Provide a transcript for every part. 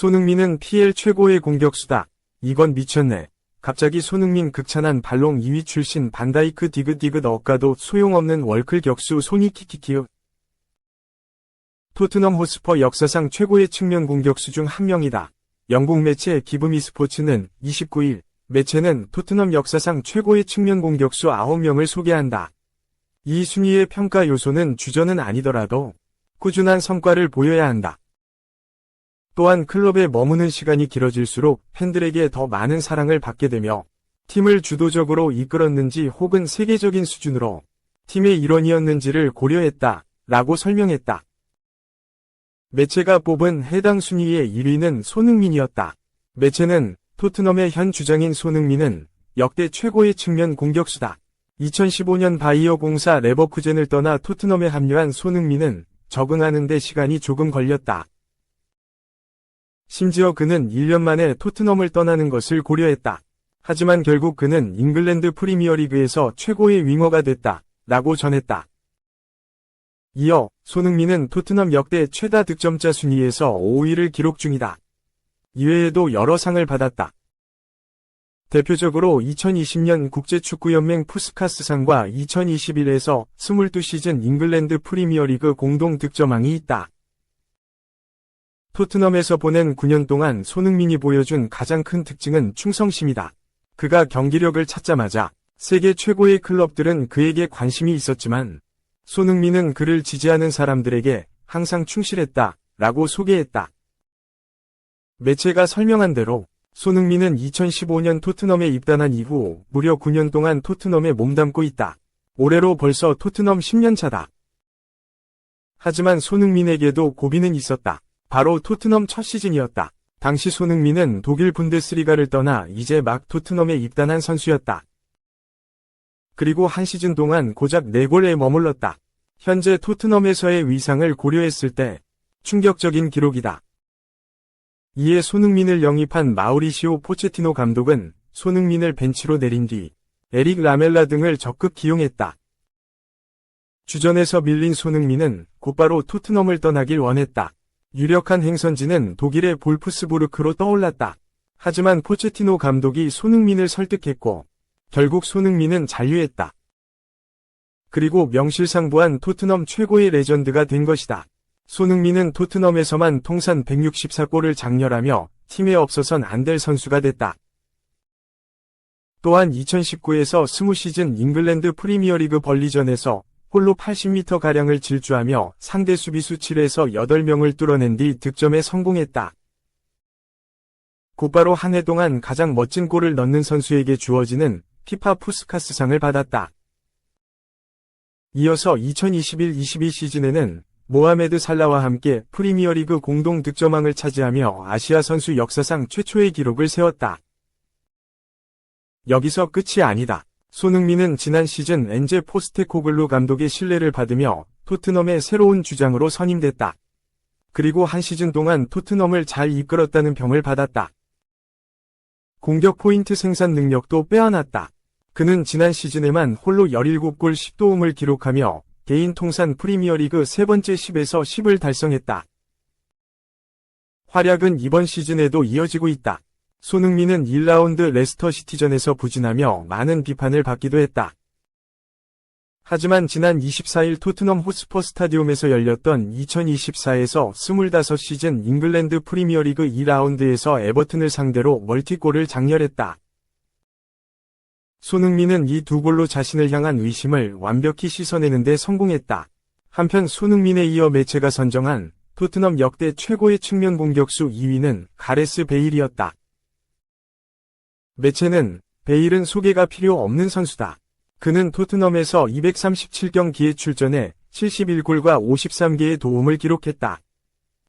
손흥민은 PL 최고의 공격수다. 이건 미쳤네. 갑자기 손흥민 극찬한 발롱 2위 출신 반다이크 디귿 억가도 소용없는 월클 격수 손이 키키키으. 토트넘 호스퍼 역사상 최고의 측면 공격수 중 한 명이다. 영국 매체 기브미 스포츠는 29일 매체는 토트넘 역사상 최고의 측면 공격수 9명을 소개한다. 이 순위의 평가 요소는 주전은 아니더라도 꾸준한 성과를 보여야 한다. 또한 클럽에 머무는 시간이 길어질수록 팬들에게 더 많은 사랑을 받게 되며 팀을 주도적으로 이끌었는지 혹은 세계적인 수준으로 팀의 일원이었는지를 고려했다. 라고 설명했다. 매체가 뽑은 해당 순위의 1위는 손흥민이었다. 매체는 토트넘의 현 주장인 손흥민은 역대 최고의 측면 공격수다. 2015년 바이어 공사 레버쿠젠을 떠나 토트넘에 합류한 손흥민은 적응하는 데 시간이 조금 걸렸다. 심지어 그는 1년 만에 토트넘을 떠나는 것을 고려했다. 하지만 결국 그는 잉글랜드 프리미어리그에서 최고의 윙어가 됐다. 라고 전했다. 이어 손흥민은 토트넘 역대 최다 득점자 순위에서 5위를 기록 중이다. 이외에도 여러 상을 받았다. 대표적으로 2020년 국제축구연맹 푸스카스상과 2021에서 22시즌 잉글랜드 프리미어리그 공동 득점왕이 있다. 토트넘에서 보낸 9년 동안 손흥민이 보여준 가장 큰 특징은 충성심이다. 그가 경기력을 찾자마자 세계 최고의 클럽들은 그에게 관심이 있었지만 손흥민은 그를 지지하는 사람들에게 항상 충실했다. 라고 소개했다. 매체가 설명한 대로 손흥민은 2015년 토트넘에 입단한 이후 무려 9년 동안 토트넘에 몸담고 있다. 올해로 벌써 토트넘 10년 차다. 하지만 손흥민에게도 고비는 있었다. 바로 토트넘 첫 시즌이었다. 당시 손흥민은 독일 분데스리가를 떠나 이제 막 토트넘에 입단한 선수였다. 그리고 한 시즌 동안 고작 4골에 머물렀다. 현재 토트넘에서의 위상을 고려했을 때 충격적인 기록이다. 이에 손흥민을 영입한 마우리시오 포체티노 감독은 손흥민을 벤치로 내린 뒤 에릭 라멜라 등을 적극 기용했다. 주전에서 밀린 손흥민은 곧바로 토트넘을 떠나길 원했다. 유력한 행선지는 독일의 볼프스부르크로 떠올랐다. 하지만 포체티노 감독이 손흥민을 설득했고 결국 손흥민은 잔류했다. 그리고 명실상부한 토트넘 최고의 레전드가 된 것이다. 손흥민은 토트넘에서만 통산 164골을 장렬하며 팀에 없어선 안 될 선수가 됐다. 또한 2019에서 20시즌 잉글랜드 프리미어리그 벌리전에서 홀로 80m가량을 질주하며 상대 수비수 7에서 8명을 뚫어낸 뒤 득점에 성공했다. 곧바로 한 해 동안 가장 멋진 골을 넣는 선수에게 주어지는 피파 푸스카스상을 받았다. 이어서 2021-22 시즌에는 모하메드 살라와 함께 프리미어리그 공동 득점왕을 차지하며 아시아 선수 역사상 최초의 기록을 세웠다. 여기서 끝이 아니다. 손흥민은 지난 시즌 엔제 포스테코글루 감독의 신뢰를 받으며 토트넘의 새로운 주장으로 선임됐다. 그리고 한 시즌 동안 토트넘을 잘 이끌었다는 평을 받았다. 공격 포인트 생산 능력도 빼어났다. 그는 지난 시즌에만 홀로 17골 10도움을 기록하며 개인 통산 프리미어리그 세 번째 10에서 10을 달성했다. 활약은 이번 시즌에도 이어지고 있다. 손흥민은 1라운드 레스터 시티전에서 부진하며 많은 비판을 받기도 했다. 하지만 지난 24일 토트넘 호스퍼 스타디움에서 열렸던 2024에서 25시즌 잉글랜드 프리미어리그 2라운드에서 에버튼을 상대로 멀티골을 장렬했다. 손흥민은 이 두 골로 자신을 향한 의심을 완벽히 씻어내는 데 성공했다. 한편 손흥민에 이어 매체가 선정한 토트넘 역대 최고의 측면 공격수 2위는 가레스 베일이었다. 매체는 베일은 소개가 필요 없는 선수다. 그는 토트넘에서 237경기에 출전해 71골과 53개의 도움을 기록했다.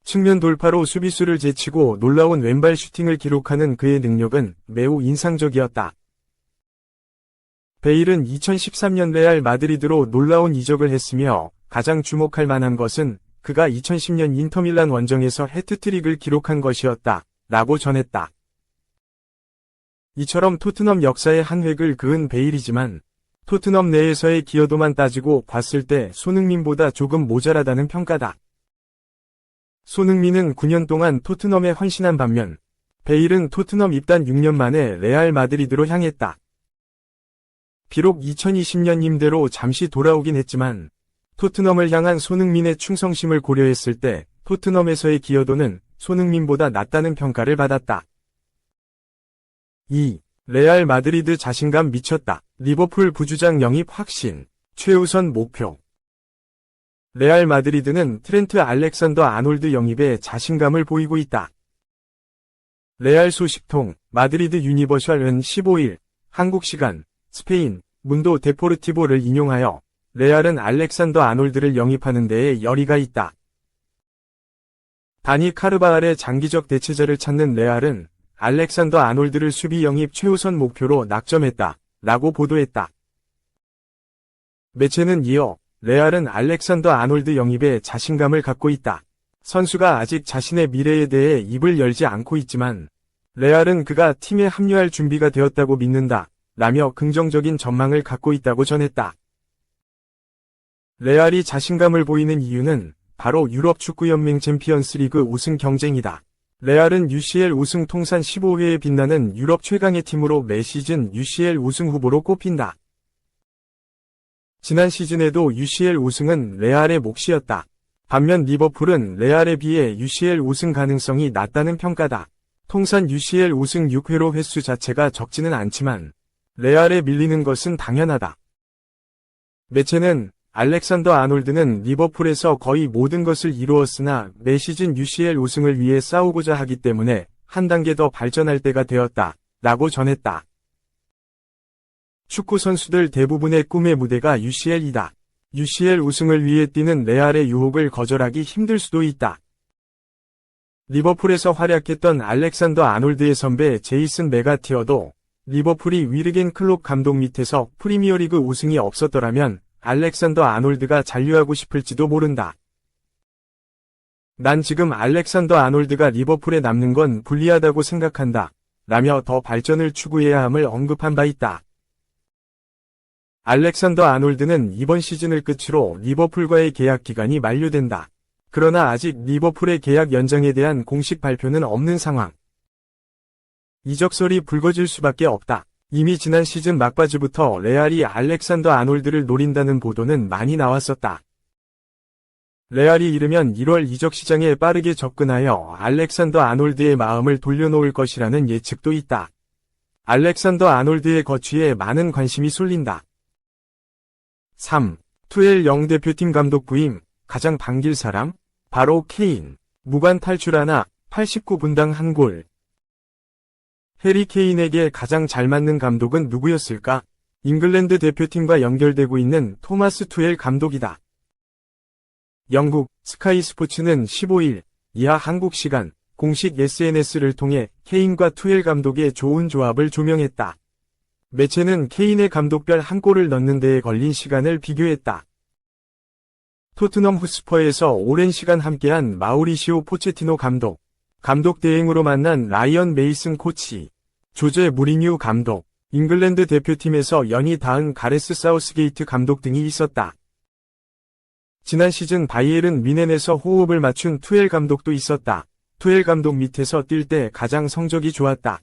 측면 돌파로 수비수를 제치고 놀라운 왼발 슈팅을 기록하는 그의 능력은 매우 인상적이었다. 베일은 2013년 레알 마드리드로 놀라운 이적을 했으며 가장 주목할 만한 것은 그가 2010년 인터밀란 원정에서 해트트릭을 기록한 것이었다. 라고 전했다. 이처럼 토트넘 역사의 한 획을 그은 베일이지만 토트넘 내에서의 기여도만 따지고 봤을 때 손흥민보다 조금 모자라다는 평가다. 손흥민은 9년 동안 토트넘에 헌신한 반면 베일은 토트넘 입단 6년 만에 레알 마드리드로 향했다. 비록 2020년 임대로 잠시 돌아오긴 했지만 토트넘을 향한 손흥민의 충성심을 고려했을 때 토트넘에서의 기여도는 손흥민보다 낮다는 평가를 받았다. 2. 레알 마드리드 자신감 미쳤다. 리버풀 부주장 영입 확신. 최우선 목표. 레알 마드리드는 트렌트 알렉산더 아놀드 영입에 자신감을 보이고 있다. 레알 소식통 마드리드 유니버셜은 15일 한국 시간 스페인 문도 데포르티보를 인용하여 레알은 알렉산더 아놀드를 영입하는 데에 열의가 있다. 다니 카르바알의 장기적 대체자를 찾는 레알은 알렉산더 아놀드를 수비 영입 최우선 목표로 낙점했다. 라고 보도했다. 매체는 이어 레알은 알렉산더 아놀드 영입에 자신감을 갖고 있다. 선수가 아직 자신의 미래에 대해 입을 열지 않고 있지만 레알은 그가 팀에 합류할 준비가 되었다고 믿는다. 라며 긍정적인 전망을 갖고 있다고 전했다. 레알이 자신감을 보이는 이유는 바로 유럽 축구연맹 챔피언스리그 우승 경쟁이다. 레알은 UCL 우승 통산 15회에 빛나는 유럽 최강의 팀으로 매 시즌 UCL 우승 후보로 꼽힌다. 지난 시즌에도 UCL 우승은 레알의 몫이었다. 반면 리버풀은 레알에 비해 UCL 우승 가능성이 낮다는 평가다. 통산 UCL 우승 6회로 횟수 자체가 적지는 않지만 레알에 밀리는 것은 당연하다. 매체는 알렉산더 아놀드는 리버풀에서 거의 모든 것을 이루었으나 매 시즌 UCL 우승을 위해 싸우고자 하기 때문에 한 단계 더 발전할 때가 되었다. 라고 전했다. 축구 선수들 대부분의 꿈의 무대가 UCL이다. UCL 우승을 위해 뛰는 레알의 유혹을 거절하기 힘들 수도 있다. 리버풀에서 활약했던 알렉산더 아놀드의 선배 제이슨 메가티어도 리버풀이 위르겐 클롭 감독 밑에서 프리미어리그 우승이 없었더라면 알렉산더 아놀드가 잔류하고 싶을지도 모른다. 난 지금 알렉산더 아놀드가 리버풀에 남는 건 불리하다고 생각한다. 라며 더 발전을 추구해야 함을 언급한 바 있다. 알렉산더 아놀드는 이번 시즌을 끝으로 리버풀과의 계약 기간이 만료된다. 그러나 아직 리버풀의 계약 연장에 대한 공식 발표는 없는 상황. 이적설이 불거질 수밖에 없다. 이미 지난 시즌 막바지부터 레알이 알렉산더 아놀드를 노린다는 보도는 많이 나왔었다. 레알이 이르면 1월 이적 시장에 빠르게 접근하여 알렉산더 아놀드의 마음을 돌려놓을 것이라는 예측도 있다. 알렉산더 아놀드의 거취에 많은 관심이 쏠린다. 3. 투엘 영 대표팀 감독 부임, 가장 반길 사람? 바로 케인. 무관 탈출하나, 89분당 한 골. 해리 케인에게 가장 잘 맞는 감독은 누구였을까? 잉글랜드 대표팀과 연결되고 있는 토마스 투엘 감독이다. 영국 스카이 스포츠는 15일 이하 한국 시간 공식 SNS를 통해 케인과 투엘 감독의 좋은 조합을 조명했다. 매체는 케인의 감독별 한 골을 넣는 데에 걸린 시간을 비교했다. 토트넘 후스퍼에서 오랜 시간 함께한 마우리시오 포체티노 감독 대행으로 만난 라이언 메이슨 코치, 조제 무리뉴 감독, 잉글랜드 대표팀에서 연이 닿은 가레스 사우스게이트 감독 등이 있었다. 지난 시즌 바이에른 뮌헨에서 호흡을 맞춘 투엘 감독도 있었다. 투엘 감독 밑에서 뛸 때 가장 성적이 좋았다.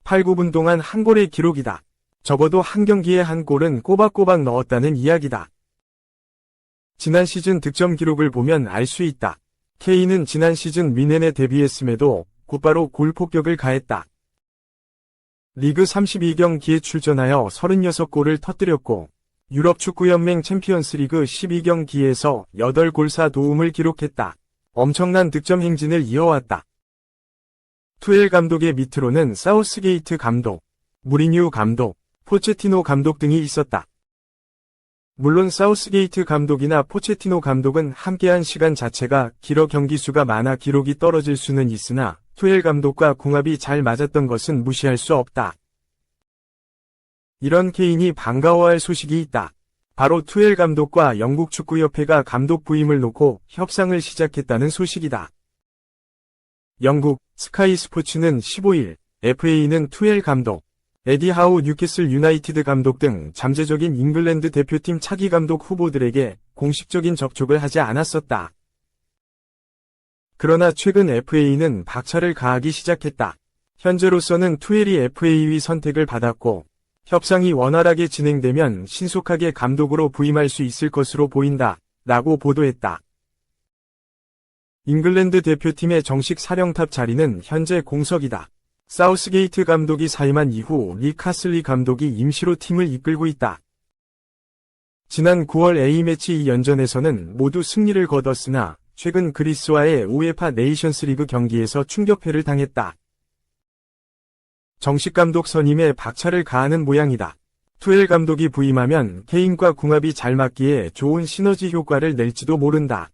8, 9분 동안 한 골의 기록이다. 적어도 한 경기에 한 골은 꼬박꼬박 넣었다는 이야기다. 지난 시즌 득점 기록을 보면 알 수 있다. 케인은 지난 시즌 뮌헨에 데뷔했음에도 곧바로 골 폭격을 가했다. 리그 32경기에 출전하여 36골을 터뜨렸고 유럽 축구연맹 챔피언스리그 12경기에서 8골 4도움을 기록했다. 엄청난 득점 행진을 이어왔다. 투엘 감독의 밑으로는 사우스게이트 감독, 무리뉴 감독, 포체티노 감독 등이 있었다. 물론 사우스게이트 감독이나 포체티노 감독은 함께한 시간 자체가 길어 경기 수가 많아 기록이 떨어질 수는 있으나 투엘 감독과 궁합이 잘 맞았던 것은 무시할 수 없다. 이런 케인이 반가워할 소식이 있다. 바로 투엘 감독과 영국 축구협회가 감독 부임을 놓고 협상을 시작했다는 소식이다. 영국 스카이 스포츠는 15일 FA는 투엘 감독, 에디 하우 뉴캐슬 유나이티드 감독 등 잠재적인 잉글랜드 대표팀 차기 감독 후보들에게 공식적인 접촉을 하지 않았었다. 그러나 최근 FA는 박차를 가하기 시작했다. 현재로서는 투엘이 FA의 선택을 받았고 협상이 원활하게 진행되면 신속하게 감독으로 부임할 수 있을 것으로 보인다. 라고 보도했다. 잉글랜드 대표팀의 정식 사령탑 자리는 현재 공석이다. 사우스게이트 감독이 사임한 이후 리 카슬리 감독이 임시로 팀을 이끌고 있다. 지난 9월 A매치 2연전에서는 모두 승리를 거뒀으나 최근 그리스와의 우에파 네이션스리그 경기에서 충격패를 당했다. 정식 감독 선임에 박차를 가하는 모양이다. 투엘 감독이 부임하면 케인과 궁합이 잘 맞기에 좋은 시너지 효과를 낼지도 모른다.